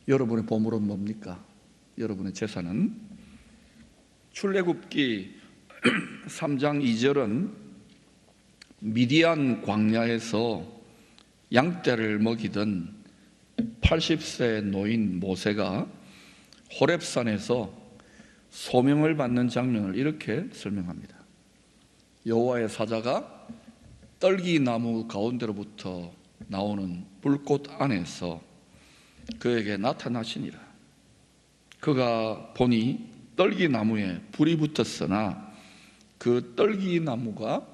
여러분의 보물은 뭡니까? 여러분의 재산은? 출애굽기 3장 2절은 미디안 광야에서 양떼를 먹이던 80세 노인 모세가 호렙산에서 소명을 받는 장면을 이렇게 설명합니다. 여호와의 사자가 떨기나무 가운데로부터 나오는 불꽃 안에서 그에게 나타나시니라. 그가 보니 떨기나무에 불이 붙었으나 그 떨기나무가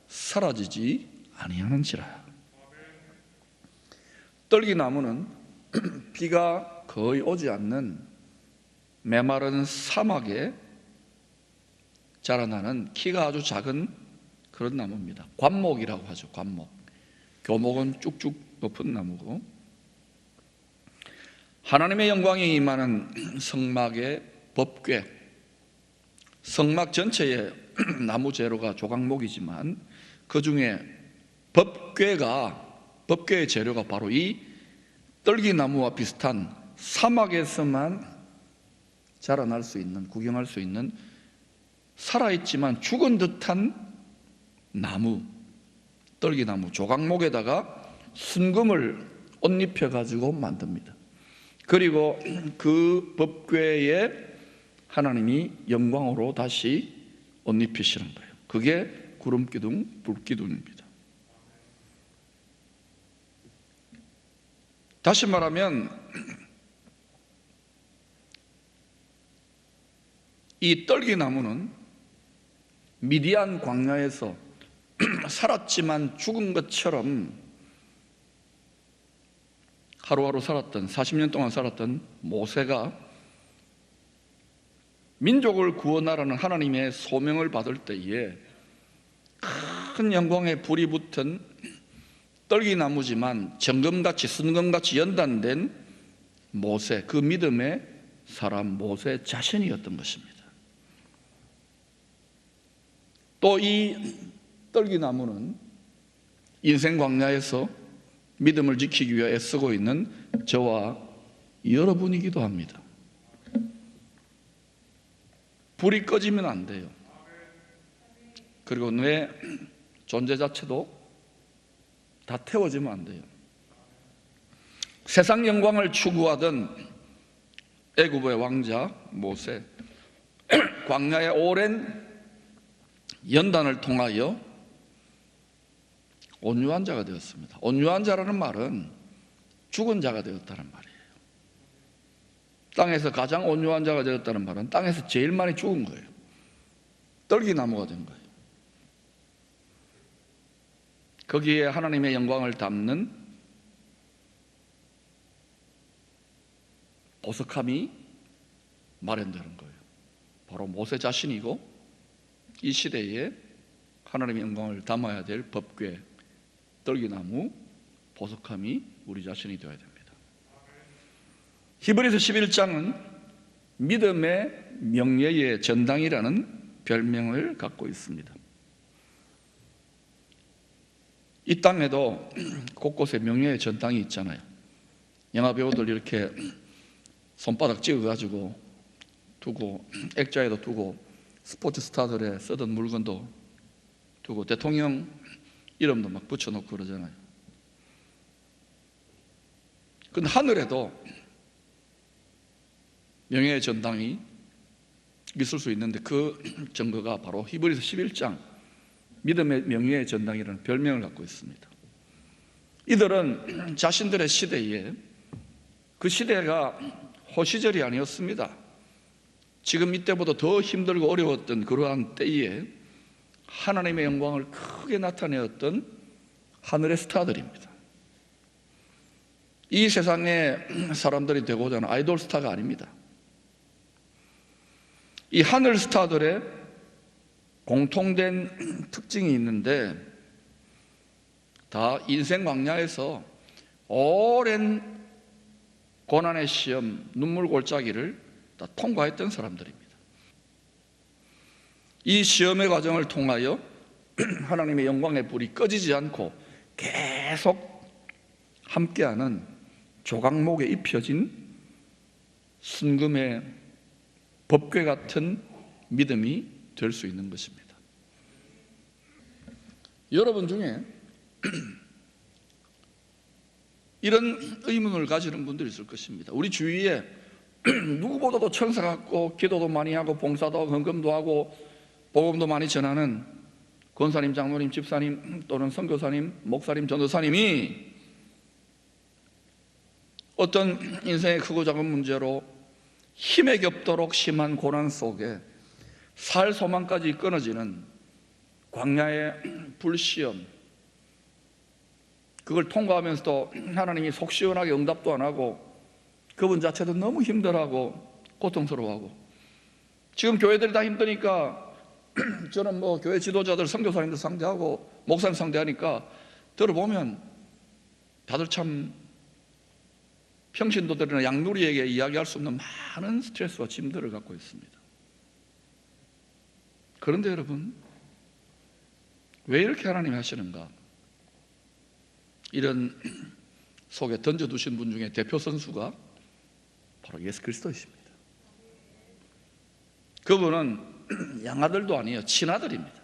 사라지지 아니하는지라. 떨기나무는 비가 거의 오지 않는 메마른 사막에 자라나는 키가 아주 작은 그런 나무입니다. 관목이라고 하죠. 관목. 교목은 쭉쭉 높은 나무고, 하나님의 영광이 임하는 성막의 법궤, 성막 전체의 나무 재료가 조각목이지만 그 중에 법궤의 재료가 바로 이 떨기나무와 비슷한 사막에서만 자라날 수 있는, 구경할 수 있는 살아있지만 죽은 듯한 나무, 떨기나무 조각목에다가 순금을 옷 입혀가지고 만듭니다. 그리고 그 법궤에 하나님이 영광으로 다시 옷 입히시는 거예요. 그게 구름기둥, 불기둥입니다. 다시 말하면 이 떨기나무는 미디안 광야에서 살았지만 죽은 것처럼 하루하루 살았던, 40년 동안 살았던 모세가 민족을 구원하라는 하나님의 소명을 받을 때에 큰 영광의 불이 붙은 떨기나무지만 정금같이, 순금같이 연단된 모세, 그 믿음의 사람 모세 자신이었던 것입니다. 또 이 떨기나무는 인생 광야에서 믿음을 지키기 위해 애쓰고 있는 저와 여러분이기도 합니다. 불이 꺼지면 안 돼요. 그리고 내 존재 자체도 다 태워지면 안 돼요. 세상 영광을 추구하던 애굽의 왕자 모세, 광야의 오랜 연단을 통하여 온유한 자가 되었습니다. 온유한 자라는 말은 죽은 자가 되었다는 말이에요. 땅에서 가장 온유한 자가 되었다는 말은 땅에서 제일 많이 죽은 거예요. 떨기나무가 된 거예요. 거기에 하나님의 영광을 담는 보석함이 마련되는 거예요. 바로 모세 자신이고, 이 시대에 하나님의 영광을 담아야 될 법궤, 떨기나무, 보석함이 우리 자신이 되어야 됩니다. 히브리서 11장은 믿음의 명예의 전당이라는 별명을 갖고 있습니다. 이 땅에도 곳곳에 명예의 전당이 있잖아요. 영화 배우들 이렇게 손바닥 찍어가지고 두고, 액자에도 두고, 스포츠 스타들의 쓰던 물건도 두고, 대통령 이름도 막 붙여놓고 그러잖아요. 근데 하늘에도 명예의 전당이 있을 수 있는데 그 증거가 바로 히브리서 11장 믿음의 명예의 전당이라는 별명을 갖고 있습니다. 이들은 자신들의 시대에, 그 시대가 호시절이 아니었습니다. 지금 이때보다 더 힘들고 어려웠던 그러한 때에 하나님의 영광을 크게 나타내었던 하늘의 스타들입니다. 이 세상의 사람들이 되고자 하는 아이돌 스타가 아닙니다. 이 하늘 스타들의 공통된 특징이 있는데, 다 인생 광야에서 오랜 고난의 시험, 눈물 골짜기를 다 통과했던 사람들입니다. 이 시험의 과정을 통하여 하나님의 영광의 불이 꺼지지 않고 계속 함께하는 조각목에 입혀진 순금의 법궤 같은 믿음이 될 수 있는 것입니다. 여러분 중에 이런 의문을 가지는 분들이 있을 것입니다. 우리 주위에 누구보다도 천사 같고 기도도 많이 하고 봉사도 하고 헌금도 하고 복음도 많이 전하는 권사님, 장로님, 집사님 또는 선교사님, 목사님, 전도사님이 어떤 인생의 크고 작은 문제로 힘에 겹도록 심한 고난 속에 살 소망까지 끊어지는 광야의 불시험, 그걸 통과하면서도 하나님이 속 시원하게 응답도 안 하고 그분 자체도 너무 힘들어하고 고통스러워하고, 지금 교회들이 다 힘드니까 저는 뭐 교회 지도자들, 선교사님들 상대하고 목사님 상대하니까 들어보면 다들 참 평신도들이나 양누리에게 이야기할 수 없는 많은 스트레스와 짐들을 갖고 있습니다. 그런데 여러분, 왜 이렇게 하나님이 하시는가? 이런 속에 던져두신 분 중에 대표 선수가 바로 예수 그리스도이십니다. 그분은 양아들도 아니에요. 친아들입니다.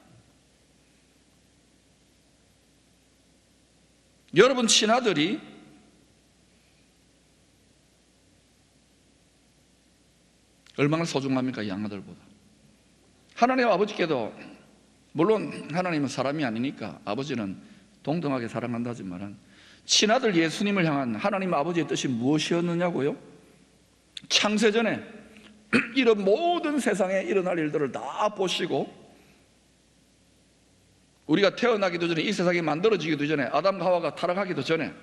여러분 친아들이 얼마나 소중합니까? 양아들보다. 하나님 아버지께도, 물론 하나님은 사람이 아니니까 아버지는 동등하게 사랑한다지만, 친아들 예수님을 향한 하나님 아버지의 뜻이 무엇이었느냐고요? 창세전에 이런 모든 세상에 일어날 일들을 다 보시고, 우리가 태어나기도 전에, 이 세상이 만들어지기도 전에, 아담과 하와가 타락하기도 전에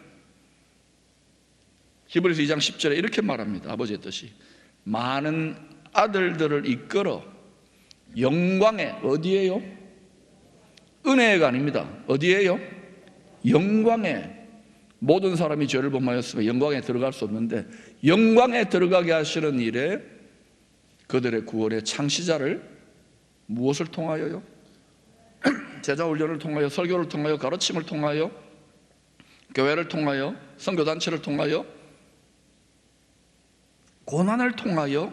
히브리서 2장 10절에 이렇게 말합니다. 아버지의 뜻이 많은 아들들을 이끌어 영광의, 어디에요? 은혜가 아닙니다. 어디에요? 영광의, 모든 사람이 죄를 범하였으면 영광에 들어갈 수 없는데 영광에 들어가게 하시는 일에 그들의 구원의 창시자를 무엇을 통하여요? 제자훈련을 통하여, 설교를 통하여, 가르침을 통하여, 교회를 통하여, 선교단체를 통하여, 고난을 통하여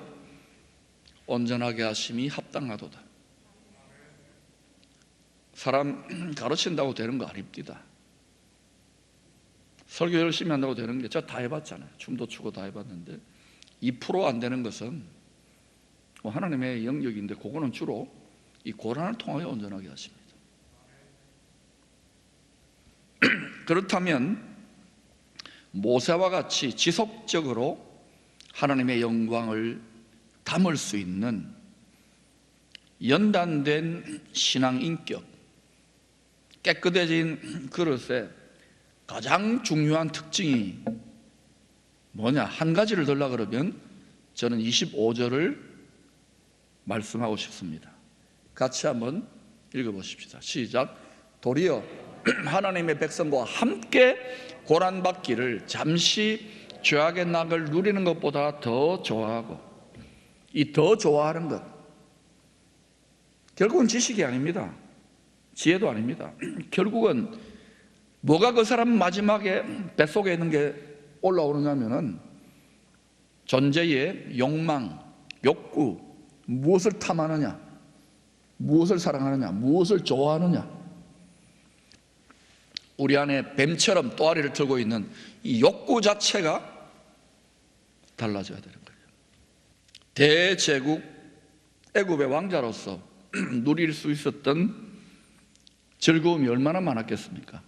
온전하게 하심이 합당하도다. 사람 가르친다고 되는 거 아닙니다. 설교 열심히 한다고 되는 게, 제가 다 해봤잖아요. 춤도 추고 다 해봤는데 2% 안 되는 것은 하나님의 영역인데, 그거는 주로 이 고난을 통하여 온전하게 하십니다. 그렇다면 모세와 같이 지속적으로 하나님의 영광을 담을 수 있는 연단된 신앙 인격, 깨끗해진 그릇에 가장 중요한 특징이 뭐냐? 한 가지를 들라 그러면 저는 25절을 말씀하고 싶습니다. 같이 한번 읽어보십시다. 시작. 도리어 하나님의 백성과 함께 고난받기를 잠시 죄악의 낙을 누리는 것보다 더 좋아하고, 이 더 좋아하는 것, 결국은 지식이 아닙니다. 지혜도 아닙니다. 결국은 뭐가 그 사람 마지막에 뱃속에 있는 게 올라오느냐면은 존재의 욕망, 욕구, 무엇을 탐하느냐, 무엇을 사랑하느냐, 무엇을 좋아하느냐. 우리 안에 뱀처럼 또아리를 들고 있는 이 욕구 자체가 달라져야 되는 거예요. 대제국 애굽의 왕자로서 누릴 수 있었던 즐거움이 얼마나 많았겠습니까?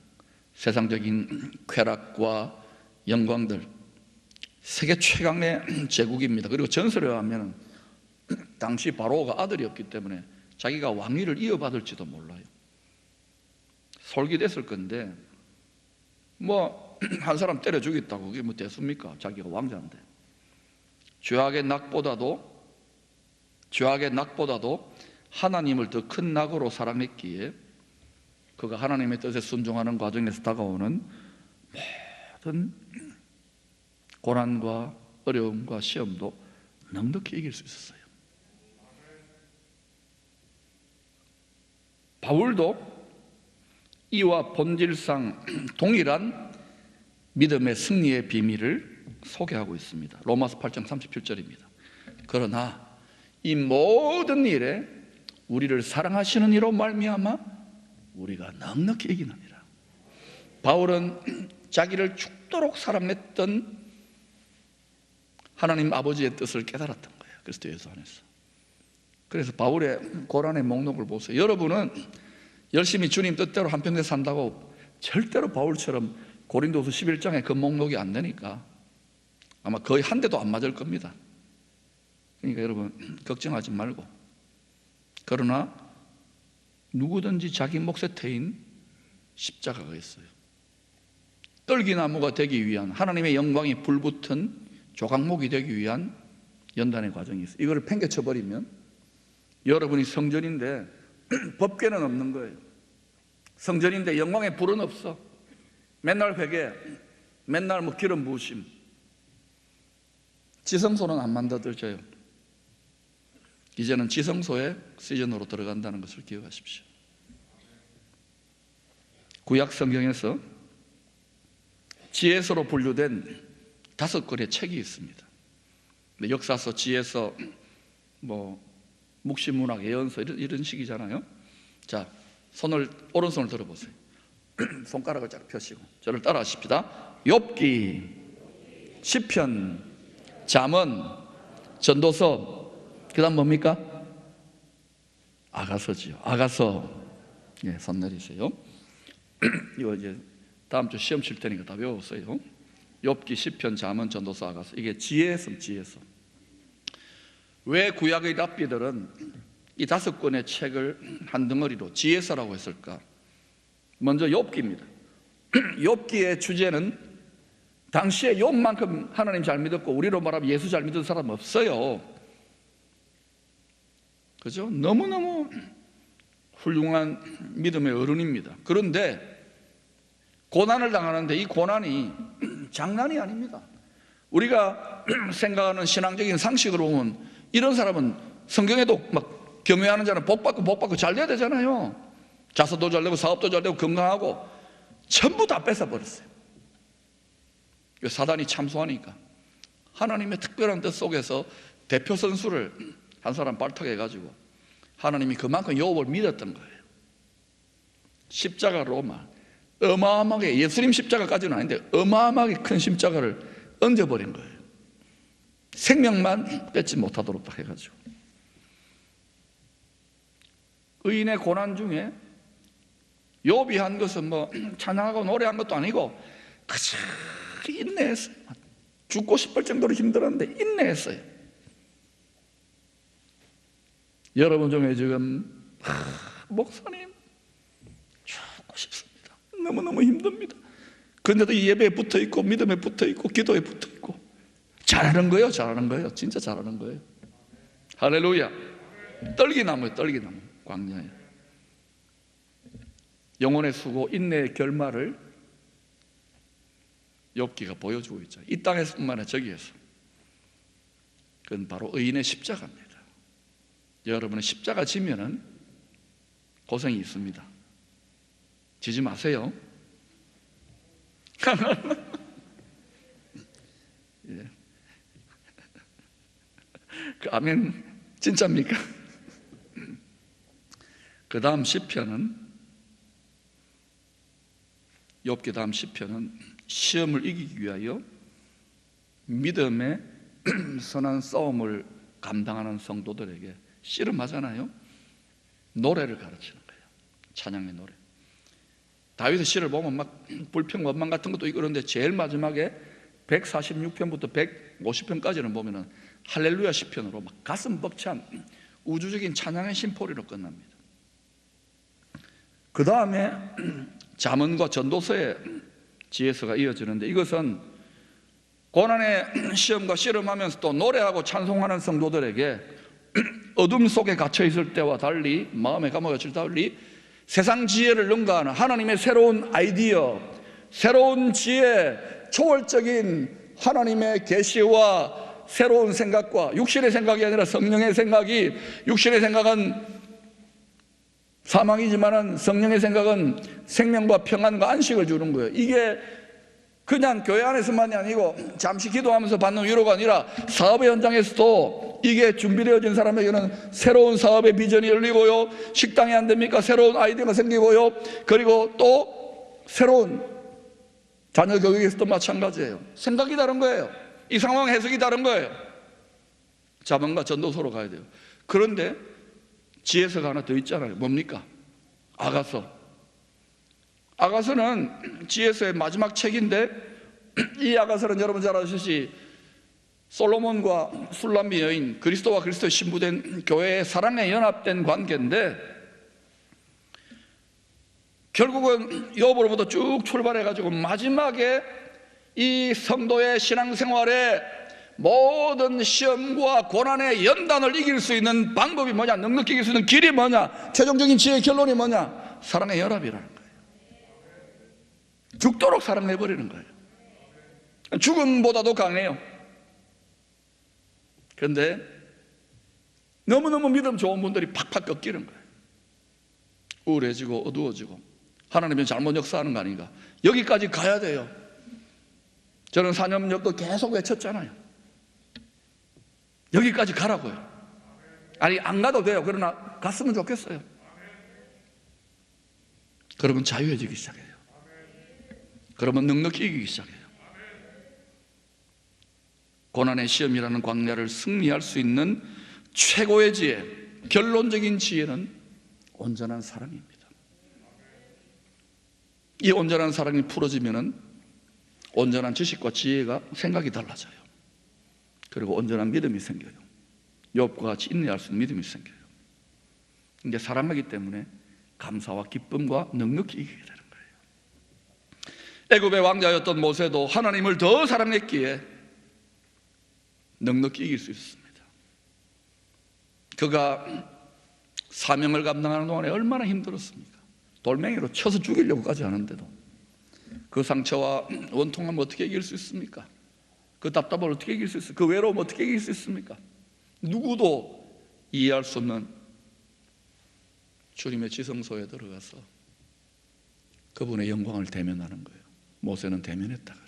세상적인 쾌락과 영광들, 세계 최강의 제국입니다. 그리고 전설에 의하면 당시 바로가 아들이었기 때문에 자기가 왕위를 이어받을지도 몰라요. 솔깃했을 건데, 뭐 한 사람 때려 죽였다고 그게 뭐 대수입니까? 자기가 왕자인데. 죄악의 낙보다도 하나님을 더 큰 낙으로 사랑했기에 그가 하나님의 뜻에 순종하는 과정에서 다가오는 모든 고난과 어려움과 시험도 넉넉히 이길 수 있었어요. 바울도 이와 본질상 동일한 믿음의 승리의 비밀을 소개하고 있습니다. 로마서 8장 37절입니다. 그러나 이 모든 일에 우리를 사랑하시는 이로 말미암아 우리가 넉넉히 이기느니라. 바울은 자기를 죽도록 사랑했던 하나님 아버지의 뜻을 깨달았던 거예요. 그리스도 예수 안에서. 그래서 바울의 고난의 목록을 보세요. 여러분은 열심히 주님 뜻대로 한평생 산다고 절대로 바울처럼 고린도서 11장에 그 목록이 안 되니까 아마 거의 한 대도 안 맞을 겁니다. 그러니까 여러분 걱정하지 말고, 그러나 누구든지 자기 몫에 태인 십자가가 있어요. 떨기나무가 되기 위한, 하나님의 영광이 불붙은 조각목이 되기 위한 연단의 과정이 있어요. 이거를 팽개쳐버리면 여러분이 성전인데 법궤는 없는 거예요. 성전인데 영광의 불은 없어. 맨날 회개, 맨날 뭐 기름 부으심. 지성소는 안 만들어져요. 이제는 지성소의 시즌으로 들어간다는 것을 기억하십시오. 구약 성경에서 지혜서로 분류된 5권의 책이 있습니다. 역사서, 지혜서, 뭐 묵시문학, 예언서 이런 식이잖아요. 자, 오른손을 들어보세요. 손가락을 쫙 펴시고 저를 따라 하십시다. 욥기, 시편, 잠언, 전도서, 그 다음 뭡니까? 아가서지요. 아가서. 예, 손 내리세요. 이거 이제 다음 주 시험 칠 테니까 다 외워보세요. 욥기, 시편, 잠언, 전도서, 아가서. 이게 지혜서, 지혜서. 왜 구약의 랍비들은 이 5권의 책을 한 덩어리로 지혜서라고 했을까? 먼저 욥기입니다. 욥기의 주제는 당시에 욥만큼 하나님 잘 믿었고 우리로 말하면 예수 잘 믿은 사람 없어요. 그죠? 너무너무 훌륭한 믿음의 어른입니다. 그런데 고난을 당하는데 이 고난이 장난이 아닙니다. 우리가 생각하는 신앙적인 상식으로 보면 이런 사람은 성경에도 막 경외하는 자는 복 받고 잘 돼야 되잖아요. 자서도 잘 되고 사업도 잘 되고 건강하고 전부 다 뺏어버렸어요. 사단이 참소하니까 하나님의 특별한 뜻 속에서 대표 선수를 한 사람 발탁해가지고 하나님이 그만큼 욥을 믿었던 거예요. 십자가로 어마어마하게, 예수님 십자가까지는 아닌데 어마어마하게 큰 십자가를 얹어버린 거예요. 생명만 뺏지 못하도록 딱 해가지고. 의인의 고난 중에 욥이 한 것은 뭐 찬양하고 노래한 것도 아니고 그저 인내했어요. 죽고 싶을 정도로 힘들었는데 인내했어요. 여러분 중에 지금 목사님 죽고 싶습니다. 너무너무 힘듭니다. 그런데도 이 예배에 붙어있고 믿음에 붙어있고 기도에 붙어있고 잘하는 거예요. 잘하는 거예요. 진짜 잘하는 거예요. 할렐루야. 떨기나무예요. 떨기나무. 광야에 영혼의 수고, 인내의 결말을 욥기가 보여주고 있죠. 이 땅에서뿐만 아니라 저기에서. 그건 바로 의인의 십자가입니다. 여러분은 십자가 지면은 고생이 있습니다. 지지 마세요. 예. 그 아멘 진짜입니까? 그 다음 시편은, 욥기 다음 시편은 시험을 이기기 위하여 믿음의 선한 싸움을 감당하는 성도들에게 씨름하잖아요. 노래를 가르치는 거예요. 찬양의 노래. 다윗의 시를 보면 막 불평 원망 같은 것도 있고 그런데 제일 마지막에 146편부터 150편까지는 보면은 할렐루야 시편으로 막 가슴 벅찬 우주적인 찬양의 심포리로 끝납니다. 그 다음에 잠언과 전도서의 지혜서가 이어지는데, 이것은 고난의 시험과 씨름하면서 또 노래하고 찬송하는 성도들에게 어둠 속에 갇혀 있을 때와 달리, 마음의 감옥에 갇힐 때와 달리 세상 지혜를 능가하는 하나님의 새로운 아이디어, 새로운 지혜, 초월적인 하나님의 계시와 새로운 생각과, 육신의 생각이 아니라 성령의 생각이, 육신의 생각은 사망이지만은 성령의 생각은 생명과 평안과 안식을 주는 거예요. 이게 그냥 교회 안에서만이 아니고 잠시 기도하면서 받는 위로가 아니라 사업의 현장에서도 이게 준비되어진 사람에게는 새로운 사업의 비전이 열리고요, 식당이 안 됩니까? 새로운 아이디어가 생기고요, 그리고 또 새로운 자녀 교육에서도 마찬가지예요. 생각이 다른 거예요. 이 상황 해석이 다른 거예요. 자문과 전도서로 가야 돼요. 그런데 지혜서가 하나 더 있잖아요. 뭡니까? 아가서. 아가서는 지혜서의 마지막 책인데, 이 아가서는 여러분 잘 아시듯이 솔로몬과 술람미 여인, 그리스도와 그리스도의 신부된 교회의 사랑에 연합된 관계인데, 결국은 욥으로부터 쭉 출발해가지고 마지막에 이 성도의 신앙생활에 모든 시험과 고난의 연단을 이길 수 있는 방법이 뭐냐, 넉넉히 이길 수 있는 길이 뭐냐, 최종적인 지혜의 결론이 뭐냐? 사랑의 연합이라는 거예요. 죽도록 사랑해버리는 거예요. 죽음보다도 강해요. 그런데 너무너무 믿음 좋은 분들이 팍팍 꺾이는 거예요. 우울해지고 어두워지고 하나님이 잘못 역사하는 거 아닌가. 여기까지 가야 돼요. 저는 사념역도 계속 외쳤잖아요. 여기까지 가라고요. 아니, 안 가도 돼요. 그러나 갔으면 좋겠어요. 그러면 자유해지기 시작해요. 그러면 넉넉히 이기기 시작해요. 고난의 시험이라는 광야를 승리할 수 있는 최고의 지혜, 결론적인 지혜는 온전한 사랑입니다. 이 온전한 사랑이 풀어지면 온전한 지식과 지혜가 생각이 달라져요. 그리고 온전한 믿음이 생겨요. 욥과 같이 인내할 수 있는 믿음이 생겨요. 이제 사랑하기 때문에 감사와 기쁨과 넉넉히 이기게 되는 거예요. 애굽의 왕자였던 모세도 하나님을 더 사랑했기에 넉넉히 이길 수 있습니다. 그가 사명을 감당하는 동안에 얼마나 힘들었습니까? 돌멩이로 쳐서 죽이려고까지 하는데도 그 상처와 원통함을 어떻게 이길 수 있습니까? 그 답답함을 어떻게 이길 수 있습니까? 그 외로움을 어떻게 이길 수 있습니까? 누구도 이해할 수 없는 주님의 지성소에 들어가서 그분의 영광을 대면하는 거예요. 모세는 대면했다 그래요.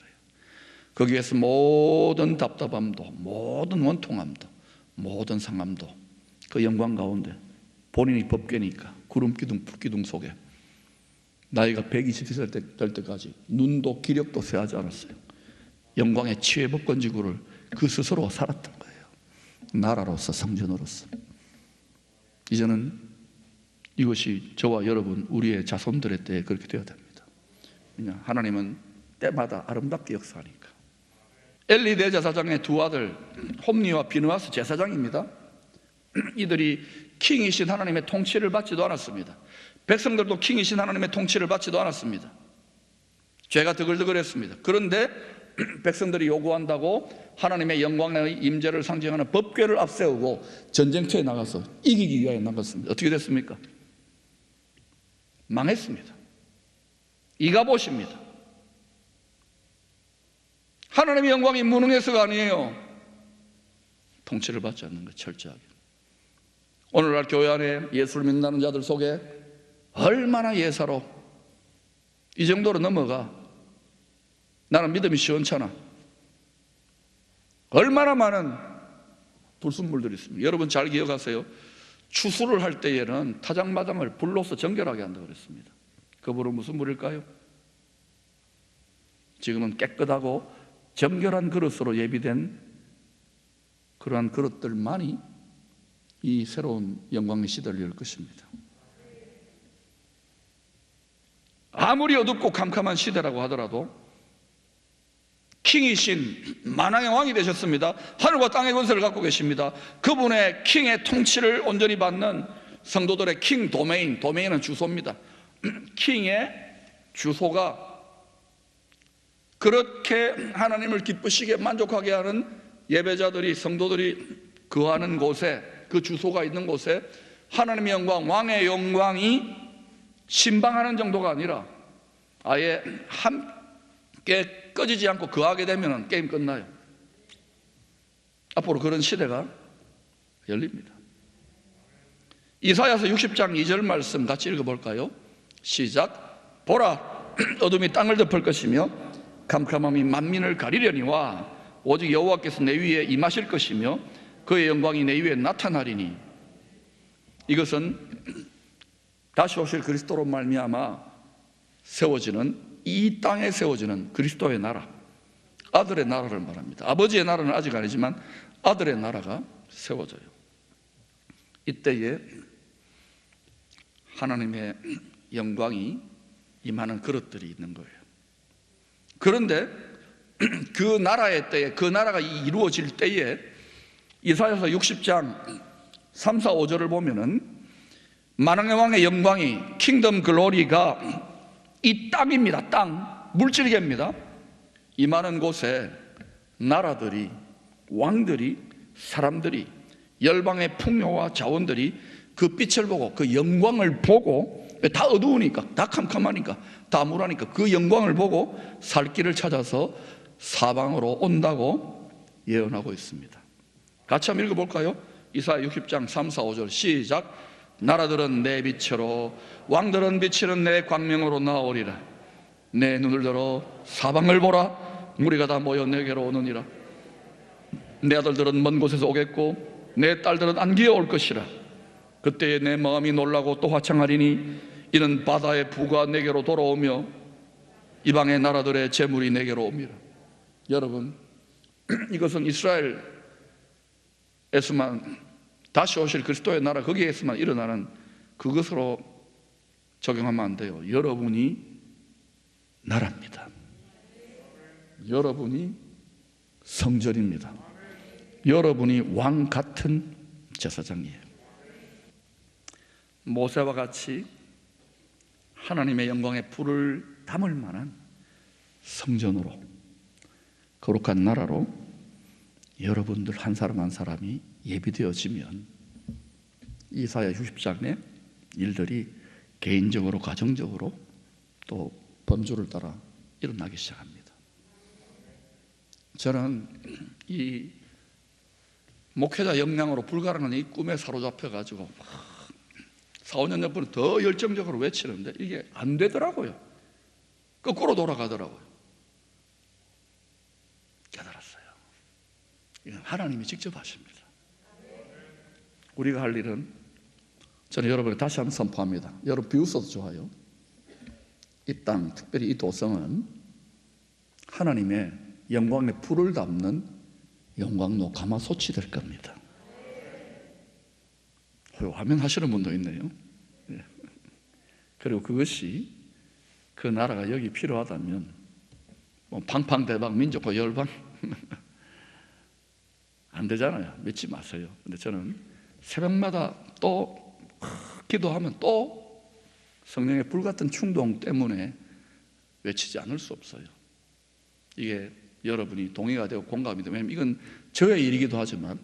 거기에서 모든 답답함도, 모든 원통함도, 모든 상함도 그 영광 가운데 본인이 법궤니까 구름기둥, 불기둥 속에 나이가 120세 될 때까지 눈도 기력도 쇠하지 않았어요. 영광의 치외 법권지구를 그 스스로 살았던 거예요. 나라로서, 성전으로서. 이제는 이것이 저와 여러분, 우리의 자손들의 때에 그렇게 되어야 됩니다. 왜냐? 하나님은 때마다 아름답게 역사하니까. 엘리 대제사장의 두 아들 홈니와 비느하스 제사장입니다. 이들이 킹이신 하나님의 통치를 받지도 않았습니다. 백성들도 킹이신 하나님의 통치를 받지도 않았습니다. 죄가 드글드글했습니다. 그런데 백성들이 요구한다고 하나님의 영광의 임재를 상징하는 법궤를 앞세우고 전쟁터에 나가서 이기기 위하여 나갔습니다. 어떻게 됐습니까? 망했습니다. 이가봇입니다. 하나님의 영광이 무능해서가 아니에요. 통치를 받지 않는 것, 철저하게. 오늘날 교회 안에 예수를 믿는 자들 속에 얼마나 예사로 이 정도로 넘어가. 나는 믿음이 시원찮아. 얼마나 많은 불순물들이 있습니다. 여러분 잘 기억하세요. 추수를 할 때에는 타작마당을 불로서 정결하게 한다고 그랬습니다. 그 불은 무슨 물일까요? 지금은 깨끗하고 정결한 그릇으로 예비된 그러한 그릇들만이 이 새로운 영광의 시대를 열 것입니다. 아무리 어둡고 캄캄한 시대라고 하더라도 킹이신 만왕의 왕이 되셨습니다. 하늘과 땅의 권세를 갖고 계십니다. 그분의 킹의 통치를 온전히 받는 성도들의 킹 도메인, 도메인은 주소입니다. 킹의 주소가 그렇게 하나님을 기쁘시게 만족하게 하는 예배자들이, 성도들이 거하는 곳에, 그 주소가 있는 곳에 하나님의 영광, 왕의 영광이 신방하는 정도가 아니라 아예 함께 꺼지지 않고 거하게 되면 게임 끝나요. 앞으로 그런 시대가 열립니다. 이사야서 60장 2절 말씀 같이 읽어볼까요? 시작. 보라, 어둠이 땅을 덮을 것이며 캄캄함이 만민을 가리려니와 오직 여호와께서 내 위에 임하실 것이며 그의 영광이 내 위에 나타나리니. 이것은 다시 오실 그리스도로 말미암아 세워지는, 이 땅에 세워지는 그리스도의 나라, 아들의 나라를 말합니다. 아버지의 나라는 아직 아니지만 아들의 나라가 세워져요. 이때에 하나님의 영광이 임하는 그릇들이 있는 거예요. 그런데 그 나라의 때에, 그 나라가 이루어질 때에 이사야서 60장 3, 4, 5절을 보면은 만왕의 왕의 영광이, 킹덤 글로리가 이 땅입니다. 땅, 물질계입니다. 임하는 곳에 나라들이, 왕들이, 사람들이, 열방의 풍요와 자원들이 그 빛을 보고, 그 영광을 보고, 다 어두우니까, 다 캄캄하니까, 다 암울하니까 그 영광을 보고 살 길을 찾아서 사방으로 온다고 예언하고 있습니다. 같이 한번 읽어볼까요? 이사야 60장 3, 4, 5절 시작. 나라들은 내 빛으로, 왕들은 비치는 내 광명으로 나오리라. 내 눈을 들어 사방을 보라. 무리가 다 모여 내게로 오느니라. 내 아들들은 먼 곳에서 오겠고 내 딸들은 안기어 올 것이라. 그때에 내 마음이 놀라고 또 화창하리니 이는 바다의 부가 내게로 돌아오며 이방의 나라들의 재물이 내게로 옵니다. 여러분, 이것은 이스라엘에서만 다시 오실 그리스도의 나라, 거기에서만 일어나는 그것으로 적용하면 안 돼요. 여러분이 나라입니다. 여러분이 성전입니다. 여러분이 왕 같은 제사장이에요. 모세와 같이 하나님의 영광의 불을 담을 만한 성전으로, 거룩한 나라로 여러분들 한 사람 한 사람이 예비되어지면 이사야 60장의 일들이 개인적으로, 가정적으로 또 범주를 따라 일어나기 시작합니다. 저는 이 목회자 역량으로 불가능한 이 꿈에 사로잡혀가지고 4, 5년 전부터 더 열정적으로 외치는데 이게 안 되더라고요. 거꾸로 돌아가더라고요. 깨달았어요. 이건 하나님이 직접 하십니다. 우리가 할 일은, 저는 여러분에게 다시 한번 선포합니다. 여러분 비웃어도 좋아요. 이 땅, 특별히 이 도성은 하나님의 영광의 불을 담는 영광로 가마솥이 될 겁니다. 화면 하시는 분도 있네요. 그리고 그것이, 그 나라가 여기 필요하다면 뭐 팡팡대박 민족과 열방 안 되잖아요. 믿지 마세요. 근데 저는 새벽마다 또 기도하면 또 성령의 불같은 충동 때문에 외치지 않을 수 없어요. 이게 여러분이 동의가 되고 공감이 되면, 왜냐하면 이건 저의 일이기도 하지만,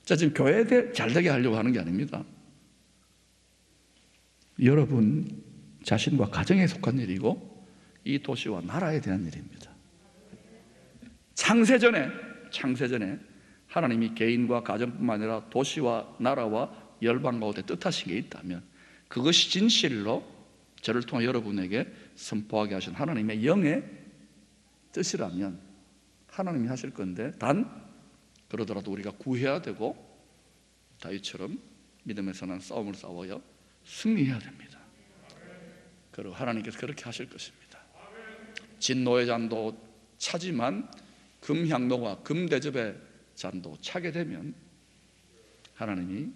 자, 지금 교회 잘 되게 하려고 하는 게 아닙니다. 여러분 자신과 가정에 속한 일이고 이 도시와 나라에 대한 일입니다. 창세전에 하나님이 개인과 가정뿐만 아니라 도시와 나라와 열방 가운데 뜻하신 게 있다면, 그것이 진실로 저를 통해 여러분에게 선포하게 하신 하나님의 영의 뜻이라면 하나님이 하실 건데, 단 그러더라도 우리가 구해야 되고 다윗처럼 믿음에서 난 싸움을 싸워야 승리해야 됩니다. 그리고 하나님께서 그렇게 하실 것입니다. 진노의 잔도 차지만 금향로가, 금대접의 잔도 차게 되면 하나님이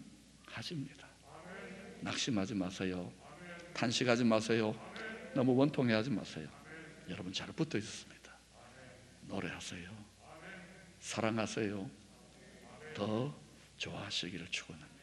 하십니다. 낙심하지 마세요. 탄식하지 마세요. 너무 원통해하지 마세요. 여러분 잘 붙어 있었습니다. 노래하세요. 사랑하세요. 더 좋아하시기를 축원합니다.